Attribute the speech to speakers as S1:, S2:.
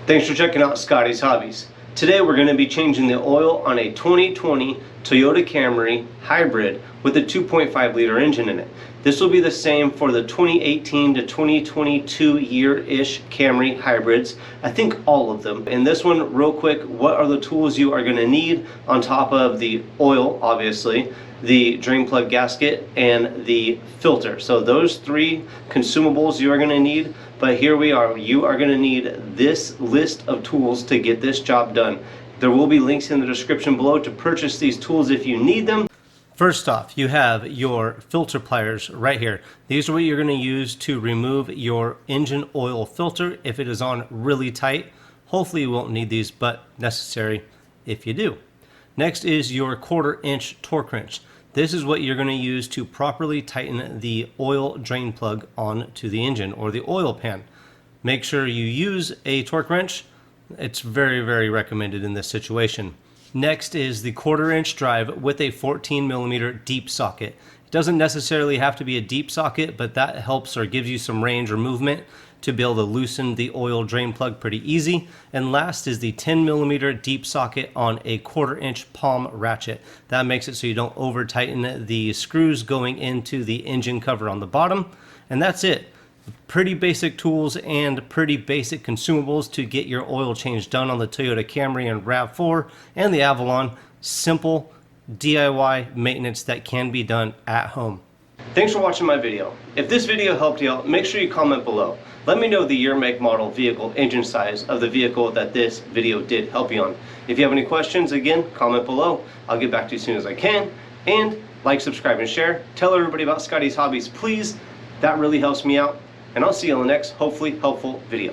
S1: Thanks for checking out Scotty's Hobbies. Today we're going to be changing the oil on a 2020 Toyota Camry hybrid with a 2.5 liter engine in it. This will be the same for the 2018 to 2022 year-ish Camry hybrids. I think all of them. In this one, real quick, what are the tools you are going to need on top of the oil, obviously, the drain plug gasket, and the filter. So those three consumables you are going to need. But here we are. You are going to need this list of tools to get this job done. There will be links in the description below to purchase these tools if you need them. First off, you have your filter pliers right here. These are what you're going to use to remove your engine oil filter if it is on really tight. Hopefully you won't need these, but necessary if you do. Next is your 1/4 inch torque wrench. This is what you're going to use to properly tighten the oil drain plug onto the engine or the oil pan. Make sure you use a torque wrench. It's very, very recommended in this situation. Next is the 1/4 inch drive with a 14mm deep socket. It doesn't necessarily have to be a deep socket, but that helps or gives you some range or movement to be able to loosen the oil drain plug pretty easy. And last is the 10mm deep socket on a 1/4 inch palm ratchet. That makes it so you don't over tighten the screws going into the engine cover on the bottom. And that's it. Pretty basic tools and pretty basic consumables to get your oil change done on the Toyota Camry and RAV4 and the Avalon. Simple DIY maintenance that can be done at home. Thanks for watching my video. If this video helped you out, make sure you comment below. Let me know the year, make, model, vehicle, engine size of the vehicle that this video did help you on. If you have any questions, again, comment below. I'll get back to you as soon as I can. And like, subscribe, and share. Tell everybody about Scotty's Hobbies, please. That really helps me out. And I'll see you on the next, hopefully helpful video.